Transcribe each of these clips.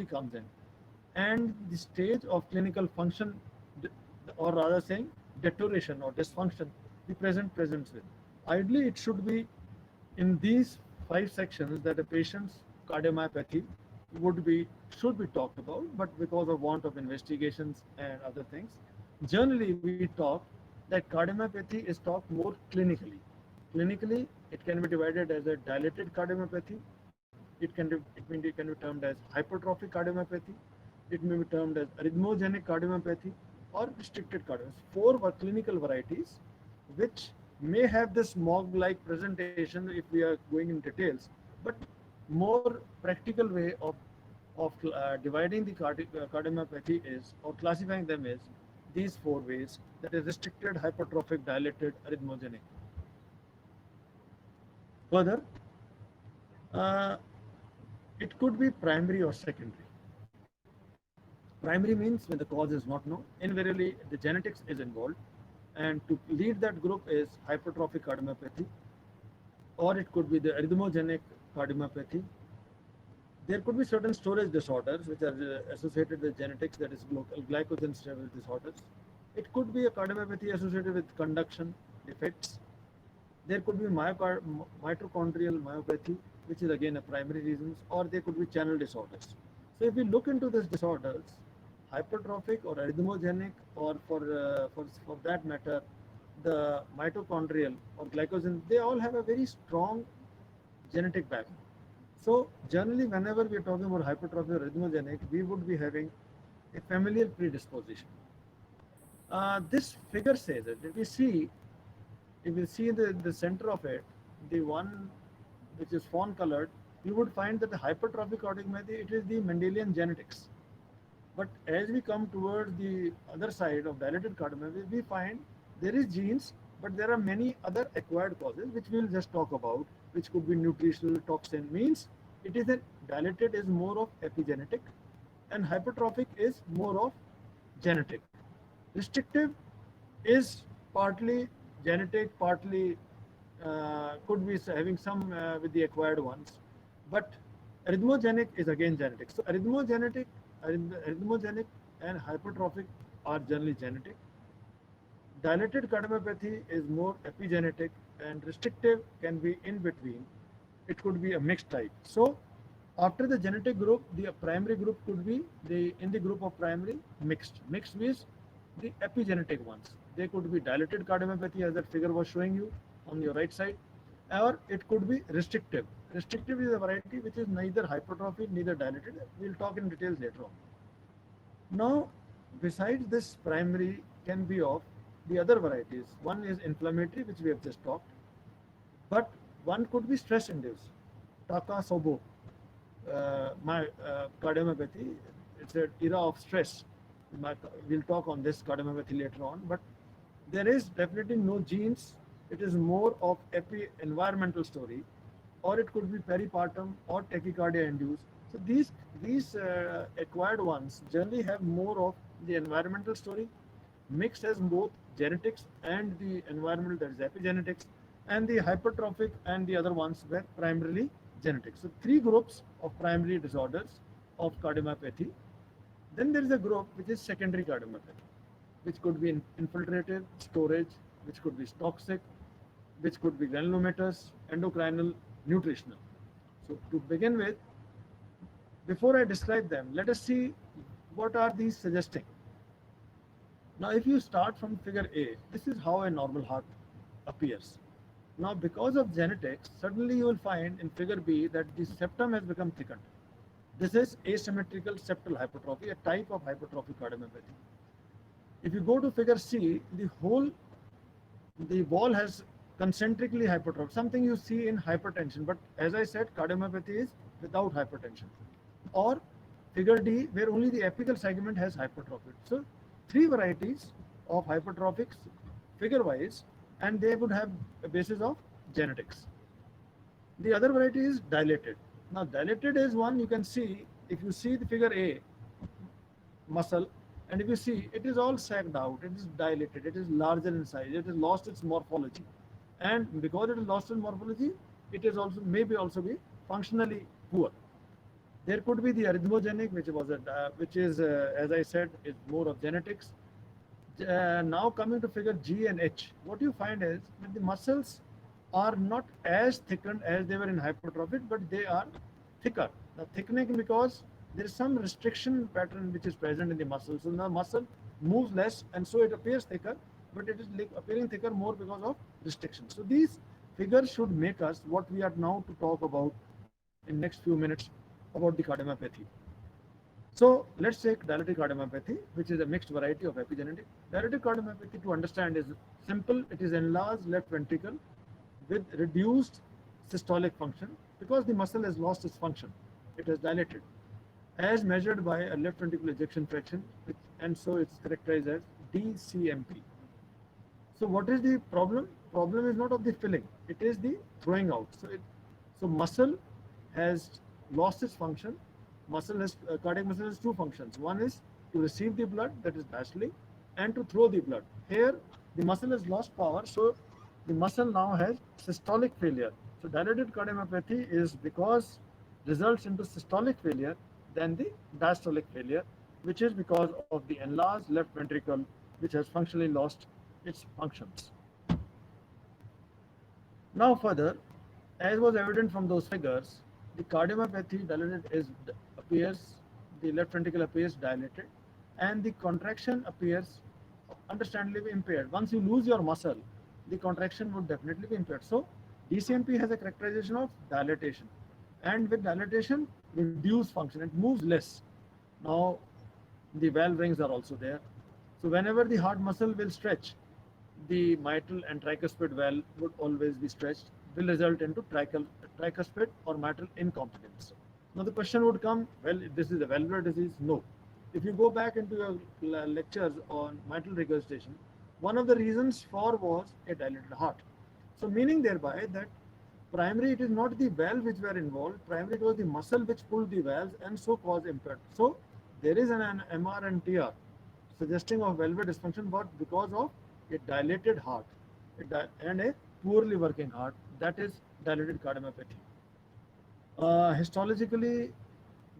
comes in, and the stage of clinical function, or rather saying deterioration or dysfunction, the presents with. Ideally, it should be in these five sections that a patient's cardiomyopathy would be should be talked about, but because of want of investigations and other things, generally we talk that cardiomyopathy is talked more clinically. Clinically, it can be divided as a dilated cardiomyopathy. It can be termed as hypertrophic cardiomyopathy. It may be termed as arrhythmogenic cardiomyopathy or restricted cardiomyopathy. Four were clinical varieties which may have this MOG-like presentation if we are going in details, but more practical way of dividing the cardiomyopathy is, or classifying them is, these four ways, that is restricted, hypertrophic, dilated, arrhythmogenic. Further, uh, it could be primary or secondary. Primary means when the cause is not known, invariably the genetics is involved, and to lead that group is hypertrophic cardiomyopathy, or it could be the arrhythmogenic cardiomyopathy. There could be certain storage disorders which are associated with genetics, that is glycogen storage disorders. It could be a cardiomyopathy associated with conduction defects. There could be mitochondrial myopathy, which is again a primary reason, or there could be channel disorders. So if we look into these disorders, hypertrophic or arrhythmogenic, or for that matter, the mitochondrial or glycogen, they all have a very strong genetic background. So generally, whenever we are talking about hypertrophy or arrhythmogenic, we would be having a familial predisposition. This figure says that if you see in the center of it, the one which is fawn colored, you would find that the hypertrophic cardiomyopathy, it is the Mendelian genetics. But as we come towards the other side of dilated cardiomyopathy, we find there is genes, but there are many other acquired causes, which we'll just talk about, which could be nutritional toxin. Means it is a dilated is more of epigenetic, and hypertrophic is more of genetic. Restrictive is partly genetic, partly could be having some with the acquired ones, but arrhythmogenic is again genetic. So arrhythmogenic and hypertrophic are generally genetic. Dilated cardiomyopathy is more epigenetic, and restrictive can be in between. It could be a mixed type. So after the genetic group, the primary group could be the in the group of primary mixed. Mixed means the epigenetic ones. They could be dilated cardiomyopathy, as that figure was showing you on your right side, or it could be restrictive. Restrictive is a variety which is neither hypertrophic, neither dilated. We'll talk in details later on. Now, besides this primary can be of the other varieties. One is inflammatory, which we have just talked, but one could be stress induced. Takasobo, my cardiomyopathy, it's an era of stress. We'll talk on this cardiomyopathy later on, but there is definitely no genes. It is more of environmental story, or it could be peripartum or tachycardia induced. So these acquired ones generally have more of the environmental story, mixed as both genetics and the environmental, that is epigenetics, and the hypertrophic and the other ones were primarily genetics. So three groups of primary disorders of cardiomyopathy. Then there is a group which is secondary cardiomyopathy, which could be infiltrative, storage, which could be toxic, which could be granulomatous, endocrinal, nutritional. So to begin with, before I describe them, let us see what are these suggesting. Now, if you start from figure A, this is how a normal heart appears. Now, because of genetics, suddenly you will find in figure B that the septum has become thickened. This is asymmetrical septal hypertrophy, a type of hypertrophic cardiomyopathy. If you go to figure C, the wall has concentrically hypertrophy, something you see in hypertension, but as I said, cardiomyopathy is without hypertension. Or figure D, where only the apical segment has hypertrophy. So three varieties of hypertrophics figure wise, and they would have a basis of genetics. The other variety is dilated. Now dilated is one you can see, if you see the figure A muscle, and if you see it is all sagged out, it is dilated, it is larger in size, it has lost its morphology. And because it has lost its morphology, it is also maybe also be functionally poor. There could be the arrhythmogenic, which is, as I said, is more of genetics. Now coming to figure G and H, what you find is that the muscles are not as thickened as they were in hypertrophic, but they are thicker. The thickening because there is some restriction pattern which is present in the muscle. So the muscle moves less, and so it appears thicker, but it is appearing thicker more because of restriction. So these figures should make us what we are now to talk about in next few minutes about the cardiomyopathy. So let's take dilated cardiomyopathy, which is a mixed variety of epigenetic. Dilated cardiomyopathy, to understand, is simple. It is enlarged left ventricle with reduced systolic function because the muscle has lost its function. It is dilated, as measured by a left ventricular ejection fraction, and so it's characterized as DCMP. So what is the problem? Problem is not of the filling; it is the throwing out. So muscle has lost its function. Cardiac muscle has two functions. One is to receive the blood, that is diastole, and to throw the blood. Here, the muscle has lost power, so the muscle now has systolic failure. So dilated cardiomyopathy is because results into systolic failure than the diastolic failure, which is because of the enlarged left ventricle, which has functionally lost its functions. Now further, as was evident from those figures, the cardiomyopathy dilated appears, the left ventricle appears dilated, and the contraction appears understandably impaired. Once you lose your muscle, the contraction would definitely be impaired. So DCMP has a characterization of dilatation, and with dilatation, reduced function. It moves less. Now the valve rings are also there. So whenever the heart muscle will stretch, the mitral and tricuspid valve would always be stretched, will result into tricuspid or mitral incompetence. Now the question would come, well, if this is a valvular disease, no. If you go back into your lectures on mitral regurgitation, one of the reasons for was a dilated heart. So meaning thereby that primary it is not the valve which were involved, primary it was the muscle which pulled the valves and so caused impact. So there is an MR and TR suggesting of valvular dysfunction, but because of a dilated heart and a poorly working heart, that is dilated cardiomyopathy. Histologically,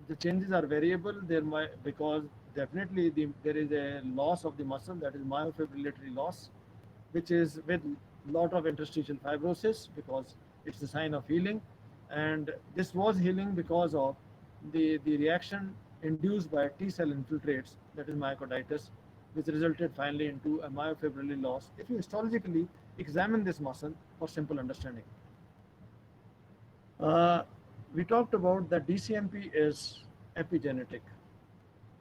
the changes are variable. There might because definitely there is a loss of the muscle, that is myofibrillatory loss, which is with lot of interstitial fibrosis because it's a sign of healing, and this was healing because of the reaction induced by T cell infiltrates, that is myocarditis, which resulted finally into a myofibrillary loss. If you histologically examine this muscle for simple understanding. Uh, we talked about that DCMP is epigenetic.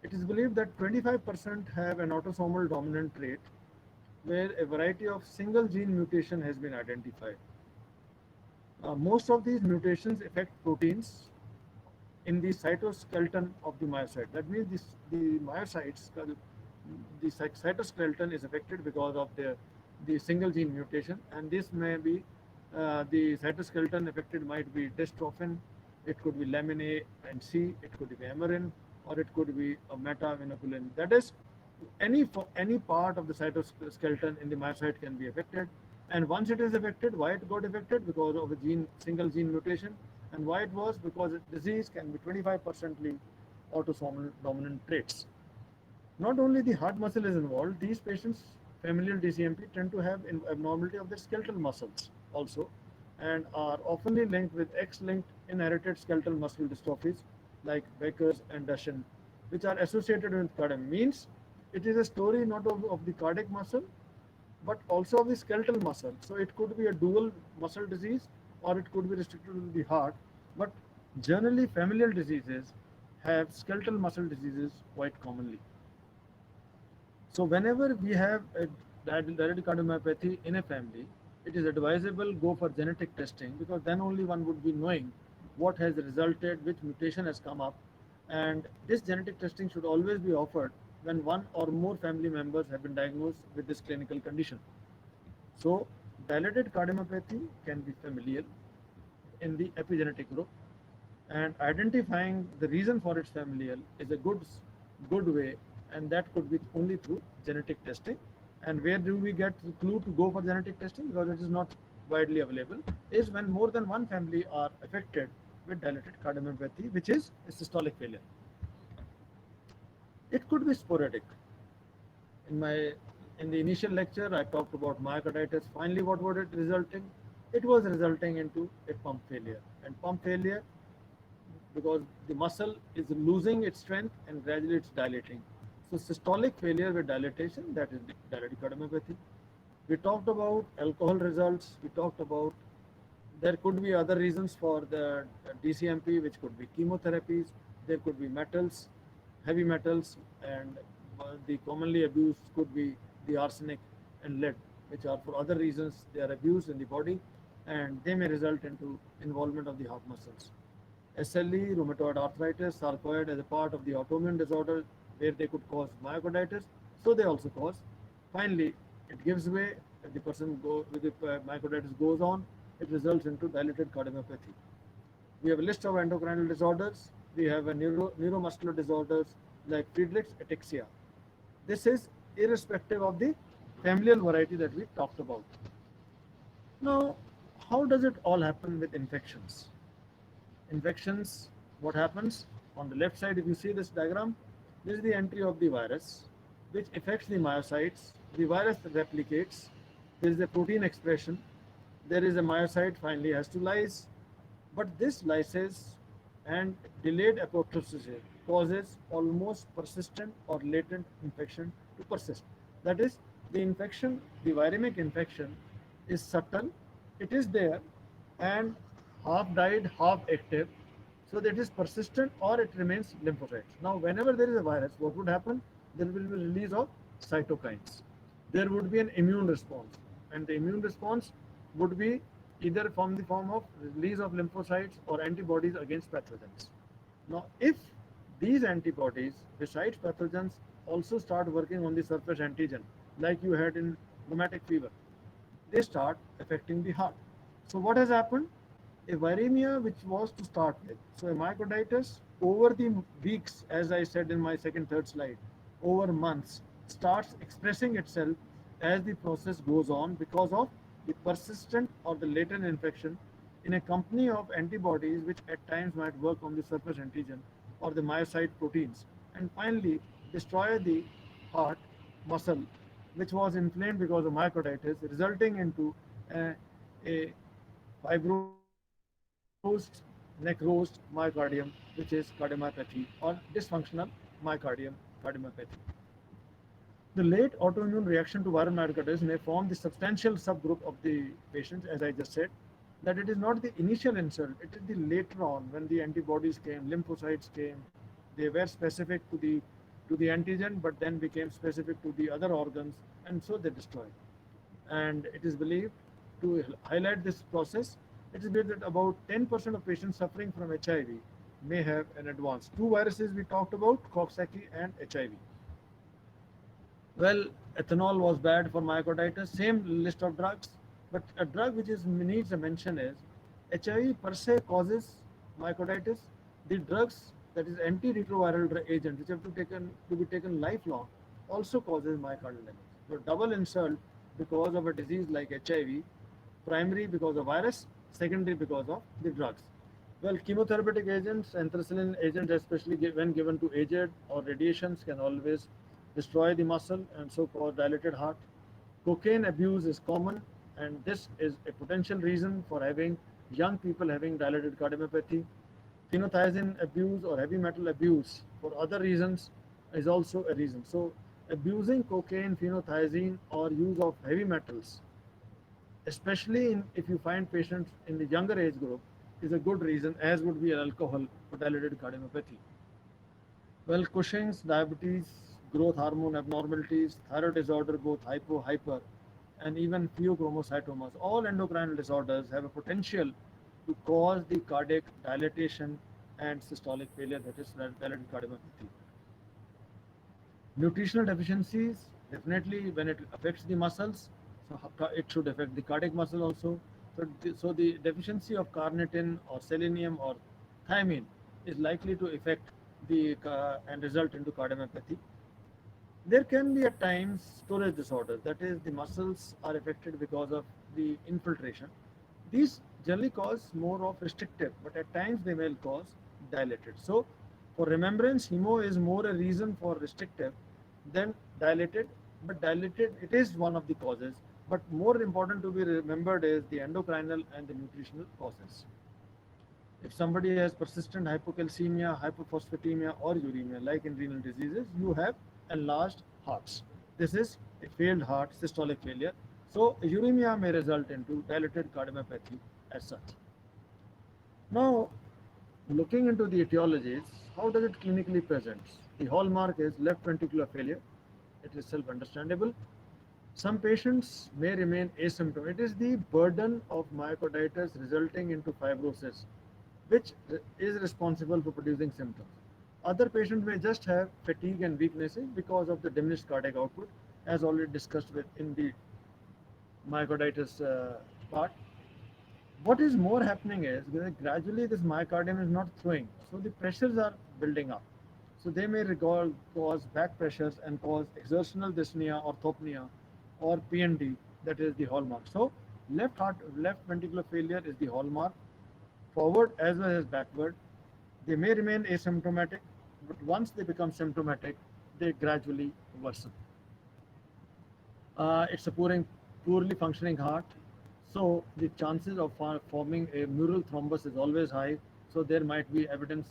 It is believed that 25% have an autosomal dominant trait where a variety of single gene mutation has been identified. Most of these mutations affect proteins in the cytoskeleton of the myocyte. That means the myocytes, the cytoskeleton is affected because of the single gene mutation, and this may be the cytoskeleton affected might be dystrophin, it could be lamin A and C, it could be amarin, or it could be a metavinoculin. That is, any part of the cytoskeleton in the myocyte can be affected. And once it is affected, why it got affected? Because of a single gene mutation. And why it was? Because disease can be 25% autosomal dominant traits. Not only the heart muscle is involved, these patients, familial DCMP, tend to have abnormality of their skeletal muscles also, and are often linked with X-linked inherited skeletal muscle dystrophies like Becker's and Duchenne, which are associated with cardiac. Means it is a story not of the cardiac muscle, but also of the skeletal muscle. So it could be a dual muscle disease, or it could be restricted to the heart. But generally, familial diseases have skeletal muscle diseases quite commonly. So whenever we have a dilated cardiomyopathy in a family, it is advisable go for genetic testing, because then only one would be knowing what has resulted, which mutation has come up, and this genetic testing should always be offered when one or more family members have been diagnosed with this clinical condition. So dilated cardiomyopathy can be familial in the epigenetic group, and identifying the reason for its familial is a good way, and that could be only through genetic testing. And where do we get the clue to go for genetic testing, because it is not widely available, is when more than one family are affected, with dilated cardiomyopathy, which is a systolic failure. It could be sporadic. In my in the initial lecture, I talked about myocarditis. Finally, what was it resulting? It was resulting into a pump failure, and pump failure because the muscle is losing its strength and gradually it's dilating. So systolic failure with dilatation, that is dilated cardiomyopathy. We talked about alcohol results. We talked about there could be other reasons for the DCMP, which could be chemotherapies. There could be metals, heavy metals, and the commonly abused could be the arsenic and lead, which are for other reasons they are abused in the body, and they may result into involvement of the heart muscles. SLE, rheumatoid arthritis, sarcoid as a part of the autoimmune disorder where they could cause myocarditis, so they also cause. Finally, it gives way, the person with the myocarditis goes on, it results into dilated cardiomyopathy. We have a list of endocrine disorders. We have a neuromuscular disorders like Friedreich's ataxia. This is irrespective of the familial variety that we talked about. Now, how does it all happen with infections? Infections, what happens? On the left side, if you see this diagram, this is the entry of the virus, which affects the myocytes. The virus replicates. There is a protein expression. There is a myocyte finally has to lyse. But this lysis and delayed apoptosis causes almost persistent or latent infection to persist. That is, the infection, the viremic infection is subtle, it is there, and half died, half active, so that it is persistent or it remains lymphocytes. Now, whenever there is a virus, what would happen? There will be release of cytokines. There would be an immune response, and the immune response would be either from the form of release of lymphocytes or antibodies against pathogens. Now, if these antibodies, besides pathogens, also start working on the surface antigen, like you had in rheumatic fever, they start affecting the heart. So what has happened? A viremia which was to start with. So a myocarditis over the weeks, as I said in my second, third slide, over months, starts expressing itself as the process goes on because of the persistent or the latent infection in a company of antibodies which at times might work on the surface antigen or the myocyte proteins and finally destroy the heart muscle which was inflamed because of myocarditis, resulting into a fibrosed, necrosed myocardium, which is cardiomyopathy or dysfunctional myocardium, cardiomyopathy. The late autoimmune reaction to viral myocarditis may form the substantial subgroup of the patients, as I just said, that it is not the initial insult, it is the later on when the antibodies came, lymphocytes came, they were specific to the antigen, but then became specific to the other organs, and so they destroyed. And it is believed, to highlight this process, it is believed that about 10% of patients suffering from HIV may have an advance. Two viruses we talked about, Coxsackie and HIV. Well, ethanol was bad for myocarditis, same list of drugs, but a drug which needs a mention is HIV per se causes myocarditis. The drugs, that is antiretroviral agents, which have to be taken lifelong, also causes myocardial damage. So double insult because of a disease like HIV, primary because of virus, secondary because of the drugs. Well, chemotherapeutic agents, anthracycline agents, especially when given to aged or radiations, can always destroy the muscle and so cause dilated heart. Cocaine abuse is common, and this is a potential reason for having young people having dilated cardiomyopathy. Phenothiazine abuse or heavy metal abuse for other reasons is also a reason. So, abusing cocaine, phenothiazine, or use of heavy metals, especially if you find patients in the younger age group, is a good reason, as would be alcohol for dilated cardiomyopathy. Well, Cushing's, diabetes, growth hormone abnormalities, thyroid disorder, both hypo, hyper, and even pheochromocytomas, all endocrine disorders have a potential to cause the cardiac dilatation and systolic failure, that is dilated cardiomyopathy. Nutritional deficiencies, definitely when it affects the muscles, so it should affect the cardiac muscle also. So the deficiency of carnitine or selenium or thiamine is likely to affect the and result into cardiomyopathy. There can be at times storage disorder, that is the muscles are affected because of the infiltration. These generally cause more of restrictive, but at times they may cause dilated. So, for remembrance, hemo is more a reason for restrictive than dilated, but dilated it is one of the causes. But more important to be remembered is the endocrinal and the nutritional causes. If somebody has persistent hypocalcemia, hypophosphatemia, or uremia, like in renal diseases, you have enlarged hearts. This is a failed heart, systolic failure. So, uremia may result into dilated cardiomyopathy as such. Now, looking into the etiologies, how does it clinically present? The hallmark is left ventricular failure. It is self-understandable. Some patients may remain asymptomatic. It is the burden of myocarditis resulting into fibrosis, which is responsible for producing symptoms. Other patients may just have fatigue and weaknesses because of the diminished cardiac output, as already discussed with in the myocarditis part. What is more happening is that gradually this myocardium is not throwing, so the pressures are building up. So they may cause back pressures and cause exertional dyspnea, orthopnea, or PND, that is the hallmark. So left ventricular failure is the hallmark, forward as well as backward. They may remain asymptomatic, but once they become symptomatic, they gradually worsen. It's a poorly functioning heart, so the chances of forming a mural thrombus is always high. So there might be evidence,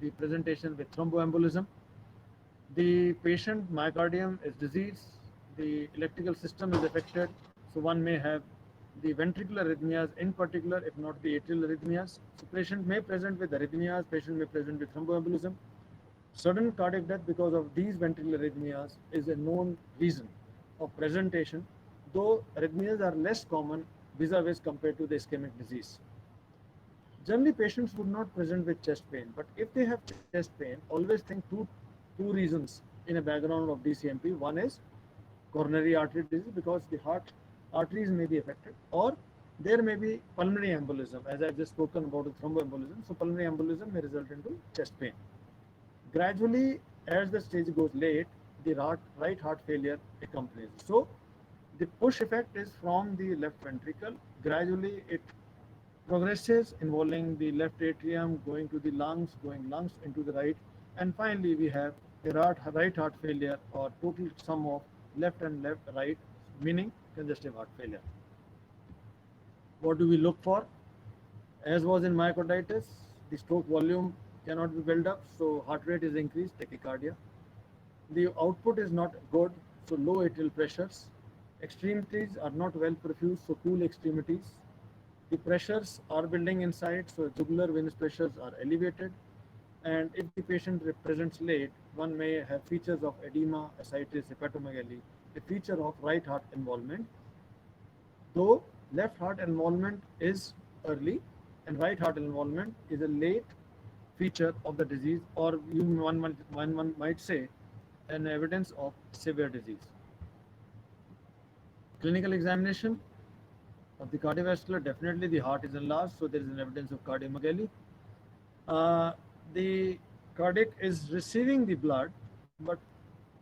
the presentation with thromboembolism. The patient myocardium is diseased, the electrical system is affected, so one may have the ventricular arrhythmias in particular, if not the atrial arrhythmias. So patient may present with arrhythmias, patient may present with thromboembolism. Sudden cardiac death because of these ventricular arrhythmias is a known reason of presentation, though arrhythmias are less common vis-a-vis compared to the ischemic disease. Generally, patients would not present with chest pain, but if they have chest pain, always think two reasons in a background of DCMP. One is coronary artery disease because the heart arteries may be affected, or there may be pulmonary embolism, as I've just spoken about the thromboembolism. So pulmonary embolism may result into chest pain. Gradually, as the stage goes late, the right heart failure accompanies. So the push effect is from the left ventricle. Gradually, it progresses involving the left atrium going to the lungs, going lungs into the right, and finally we have the right heart failure or total sum of left and left right, meaning congestive heart failure. What do we look for? As was in myocarditis, the stroke volume cannot be built up, so heart rate is increased, tachycardia. The output is not good, so low atrial pressures. Extremities are not well perfused, so cool extremities. The pressures are building inside, so jugular venous pressures are elevated. And if the patient presents late, one may have features of edema, ascites, hepatomegaly, a feature of right heart involvement. Though left heart involvement is early and right heart involvement is a late feature of the disease, or one might say an evidence of severe disease. Clinical examination of the cardiovascular, definitely the heart is enlarged, so there is an evidence of cardiomegaly. Uh, the cardiac is receiving the blood, but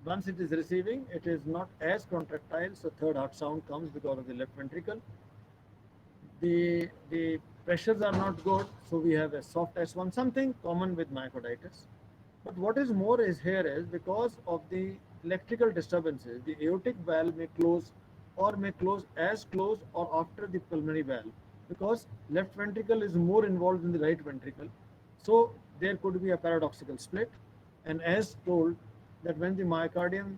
once it is receiving, it is not as contractile, so third heart sound comes because of the left ventricle. The pressures are not good, so we have a soft S1, something common with myocarditis. But what is more is here is because of the electrical disturbances, the aortic valve may close or may close as close or after the pulmonary valve, because left ventricle is more involved in the right ventricle. So there could be a paradoxical split. And as told that when the myocardium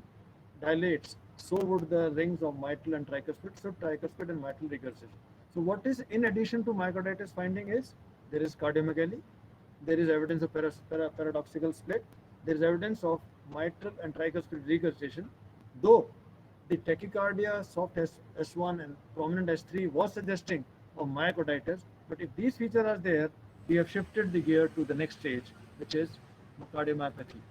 dilates, so would the rings of mitral and tricuspid, so tricuspid and mitral regurgitation. So what is in addition to myocarditis finding is there is cardiomegaly, there is evidence of paradoxical split, there is evidence of mitral and tricuspid regurgitation, though the tachycardia, soft S1 and prominent S3 was suggesting of myocarditis, but if these features are there, we have shifted the gear to the next stage, which is cardiomyopathy.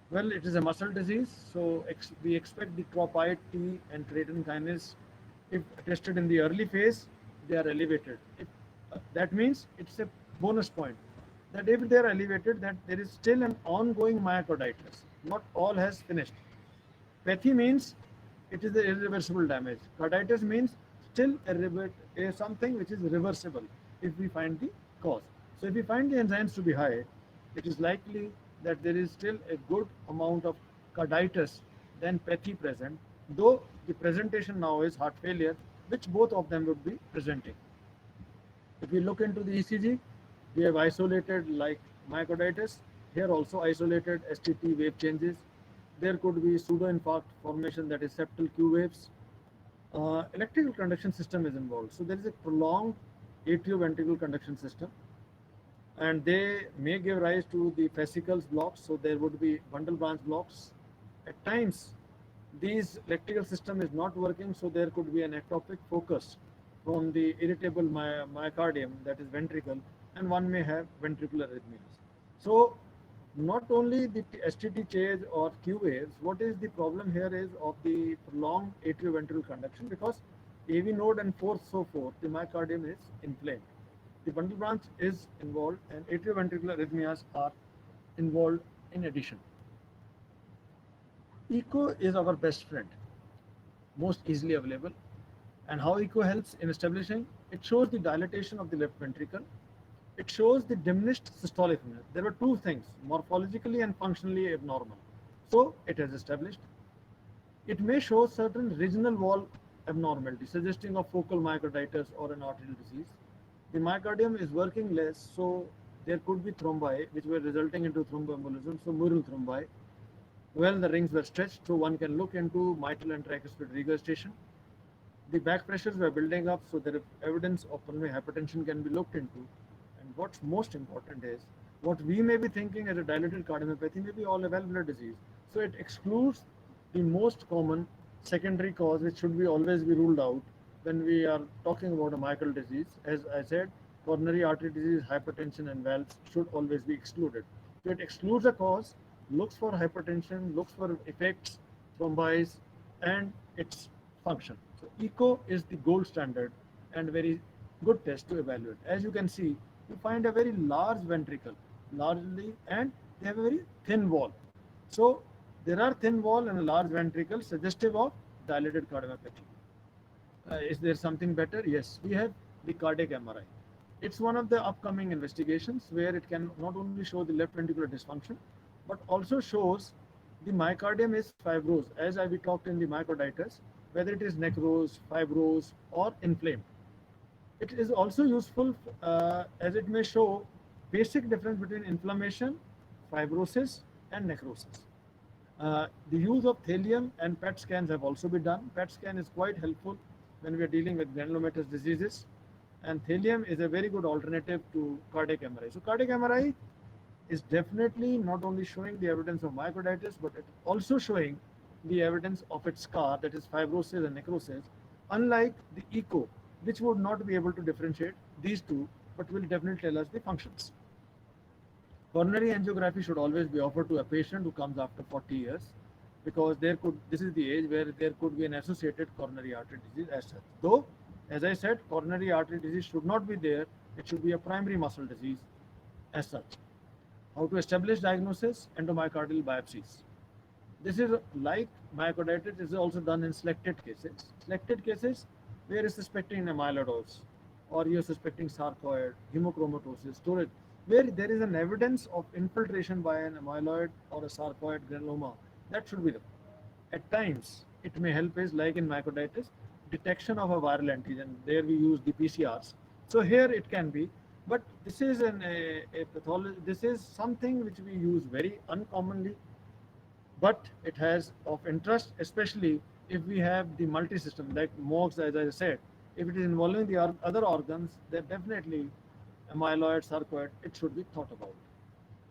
Well, it is a muscle disease, so we expect the tropoid T and creatine kinase, if tested in the early phase, they are elevated. That means it's a bonus point that if they are elevated, that there is still an ongoing myocarditis. Not all has finished. Pathy means it is the irreversible damage. Carditis means still something which is reversible if we find the cause. So if we find the enzymes to be high, it is likely that there is still a good amount of carditis than pathy present, though the presentation now is heart failure, which both of them would be presenting. If we look into the ECG, we have isolated like myocarditis. Here also isolated STT wave changes. There could be pseudoinfarct formation, that is septal Q waves. Electrical conduction system is involved. So there is a prolonged atrioventricular conduction system, and they may give rise to the fascicles blocks. So there would be bundle branch blocks. At times, these electrical system is not working, so there could be an ectopic focus from the irritable myocardium, that is ventricle, and one may have ventricular arrhythmias. So not only the STT change or Q waves, what is the problem here is of the prolonged atrioventricular conduction, because AV node and so forth, the myocardium is inflamed. The bundle branch is involved and atrioventricular arrhythmias are involved in addition. Echo is our best friend, most easily available. And how echo helps in establishing? It shows the dilatation of the left ventricle. It shows the diminished systolic rhythm. There were two things, morphologically and functionally abnormal. So it has established. It may show certain regional wall abnormality, suggesting of focal myocarditis or an arterial disease. The myocardium is working less, so there could be thrombi, which were resulting into thromboembolism, so mural thrombi. Well, the rings were stretched, so one can look into mitral and tricuspid regurgitation. The back pressures were building up, so there is evidence of pulmonary hypertension can be looked into. And what's most important is what we may be thinking as a dilated cardiomyopathy may be all a valvular disease. So it excludes the most common secondary cause, which should be always be ruled out when we are talking about a myocardial disease. As I said, coronary artery disease, hypertension, and valves should always be excluded. So it excludes a cause, looks for hypertension, looks for effects, thrombosis, and its function. So echo is the gold standard and very good test to evaluate. As you can see, you find a very large ventricle, largely, and they have a very thin wall. So there are thin wall and a large ventricle suggestive of dilated cardiomyopathy. Is there something better? Yes, we have the cardiac MRI. It's one of the upcoming investigations where it can not only show the left ventricular dysfunction, but also shows the myocardium is fibrosed, as we talked in the myocarditis, whether it is necrosed, fibrosed, or inflamed. It is also useful as it may show basic difference between inflammation, fibrosis, and necrosis. The use of thallium and PET scans have also been done. PET scan is quite helpful when we are dealing with granulomatous diseases, and thallium is a very good alternative to cardiac MRI. So cardiac MRI is definitely not only showing the evidence of myocarditis, but it's also showing the evidence of its scar, that is fibrosis and necrosis, unlike the echo, which would not be able to differentiate these two, but will definitely tell us the functions. Coronary angiography should always be offered to a patient who comes after 40 years, because this is the age where there could be an associated coronary artery disease as such. Though, as I said, coronary artery disease should not be there, it should be a primary muscle disease as such. How to establish diagnosis? Endomyocardial biopsies. This is like myocarditis, is also done in selected cases. Selected cases where you're suspecting amyloidosis, or you're suspecting sarcoid, hemochromatosis, storage, where there is an evidence of infiltration by an amyloid or a sarcoid granuloma, that should be done. At times, it may help is like in myocarditis, detection of a viral antigen. There we use the PCRs. So here it can be, but this is a pathology. This is something which we use very uncommonly, but it has of interest, especially if we have the multi-system like MOGS, as I said. If it is involving the other organs, then definitely amyloid, sarcoid, it should be thought about.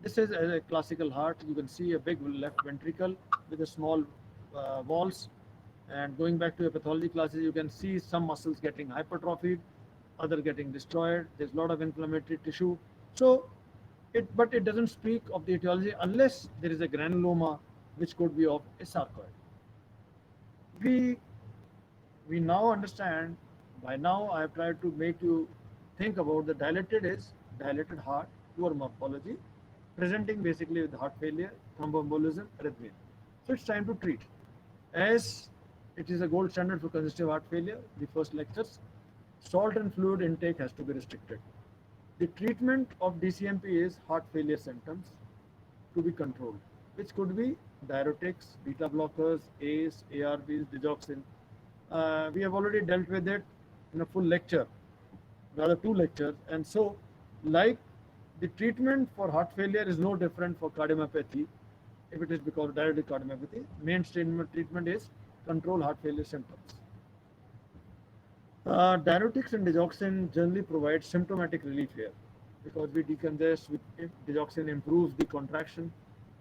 This is a classical heart. You can see a big left ventricle with a small walls. And going back to a pathology classes, you can see some muscles getting hypertrophied, other getting destroyed. There's a lot of inflammatory tissue. So, but it doesn't speak of the etiology unless there is a granuloma, which could be of a sarcoid. We we now understand. By now, I have tried to make you think about the dilated is dilated heart, poor morphology, presenting basically with heart failure, thromboembolism, arrhythmia. So it's time to treat. As It is a gold standard for congestive heart failure. The first lectures, salt and fluid intake has to be restricted. The treatment of DCMP is heart failure symptoms to be controlled, which could be diuretics, beta blockers, ACE, ARBs, digoxin. We have already dealt with it in a full lecture, rather two lectures. And so, like the treatment for heart failure is no different for cardiomyopathy. If it is because of diabetic cardiomyopathy, mainstream treatment is control heart failure symptoms. Diuretics and digoxin generally provide symptomatic relief here because we decongest with if digoxin improves the contraction,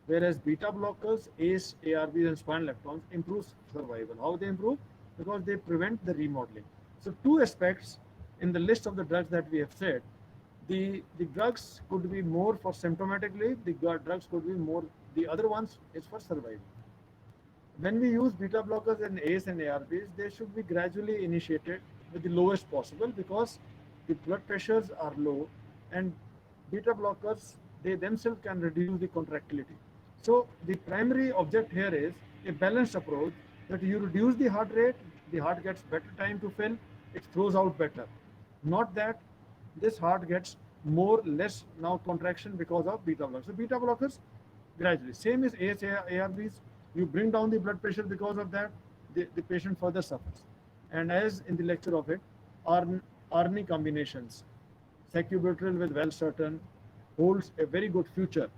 whereas beta blockers, ACE, ARBs, and spironolactones improves survival. How they improve? Because they prevent the remodeling. So two aspects in the list of the drugs that we have said. The drugs could be more for symptomatic relief. The drugs could be more. The other ones is for survival. When we use beta blockers and ACE and ARBs, they should be gradually initiated with the lowest possible because the blood pressures are low and beta blockers, they themselves can reduce the contractility. So the primary object here is a balanced approach that you reduce the heart gets better time to fill, it throws out better. Not that this heart gets more less now contraction because of beta blockers. So beta blockers gradually. Same as ACE, ARBs, you bring down the blood pressure because of that, the patient further suffers. And as in the lecture of it, ARNI combinations, sacubitril with valsartan holds a very good future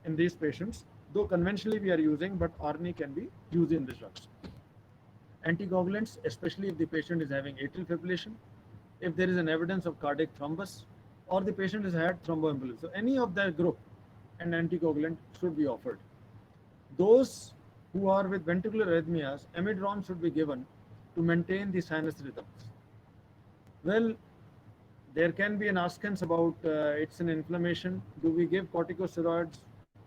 in these patients, though conventionally we are using, but ARNI can be used in these drugs. Anticoagulants, especially if the patient is having atrial fibrillation, if there is an evidence of cardiac thrombus, or the patient has had thromboembolism. So any of that group, an anticoagulant should be offered. Those who are with ventricular arrhythmias, amiodarone should be given to maintain the sinus rhythms. Well, there can be an askance about it's an inflammation. Do we give corticosteroids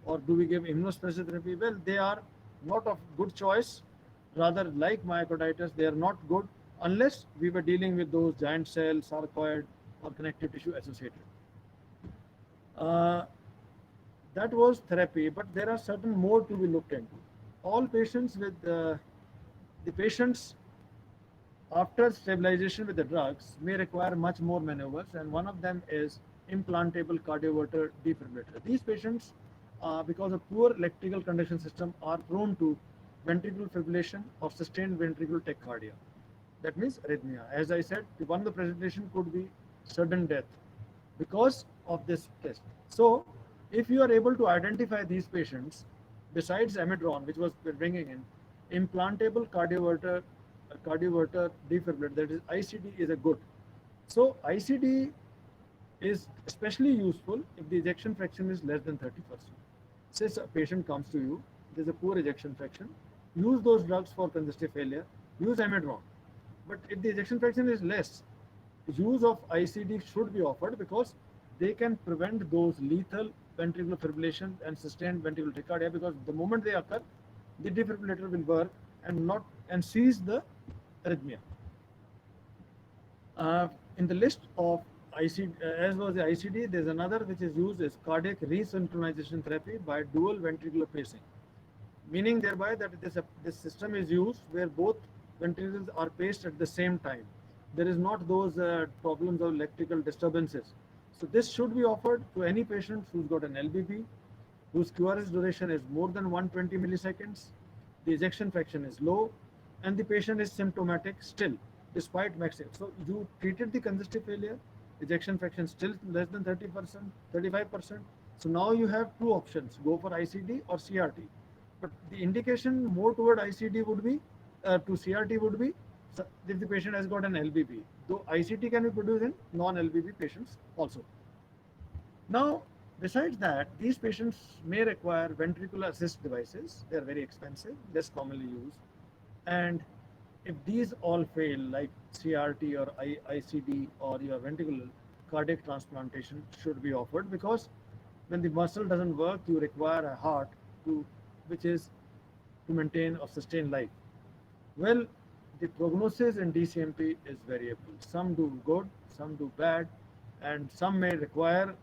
or do we give immunosuppressive therapy? Well, they are not of good choice. Rather, like myocarditis, they are not good unless we were dealing with those giant cell, sarcoid, or connective tissue associated. Uh, that was therapy, but there are certain more to be looked into. All patients with the patients after stabilization with the drugs may require much more maneuvers, and one of them is implantable cardioverter defibrillator. These patients, because of poor electrical conduction system, are prone to ventricular fibrillation or sustained ventricular tachycardia. That means arrhythmia. As I said, one of the presentation could be sudden death because of this test. So, if you are able to identify these patients, besides amiodarone, which was bringing in, implantable cardioverter defibrillator, that is ICD, is a good. So ICD is especially useful if the ejection fraction is less than 30%. Say a patient comes to you, there's a poor ejection fraction, use those drugs for congestive failure, use amiodarone. But if the ejection fraction is less, use of ICD should be offered because they can prevent those lethal ventricular fibrillation and sustained ventricular tachycardia, because the moment they occur, the defibrillator will work and cease the arrhythmia. In the list of ICD, as was the ICD, there's another which is used as cardiac resynchronization therapy by dual ventricular pacing, meaning thereby that this system is used where both ventricles are paced at the same time. There is not those problems of electrical disturbances. So this should be offered to any patient who's got an LBP, whose QRS duration is more than 120 milliseconds, the ejection fraction is low, and the patient is symptomatic still, despite maximum. So you treated the congestive failure, ejection fraction still less than 30%, 35%. So now you have two options, go for ICD or CRT. But the indication more toward ICD would be, to CRT would be, if the patient has got an LBP, though ICT can be produced in non-LBP patients also. Now, besides that, these patients may require ventricular assist devices. They are very expensive, less commonly used. And if these all fail, like CRT or ICD or your ventricular, cardiac transplantation should be offered, because when the muscle doesn't work, you require a heart which is to maintain or sustain life. Well, the prognosis in DCMP is variable. Some do good, some do bad, and some may require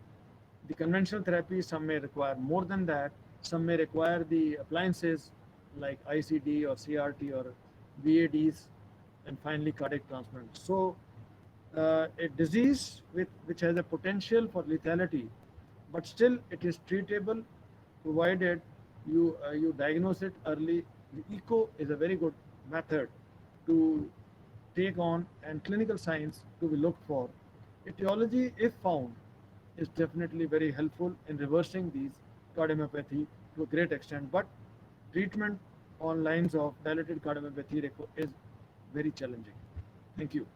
the conventional therapy, some may require more than that, some may require the appliances like ICD or CRT or VADs, and finally cardiac transplant. So, a disease which has a potential for lethality, but still it is treatable provided you diagnose it early. The echo is a very good method to take on, and clinical signs to be looked for. Etiology, if found, is definitely very helpful in reversing these cardiomyopathy to a great extent. But treatment on lines of dilated cardiomyopathy is very challenging. Thank you.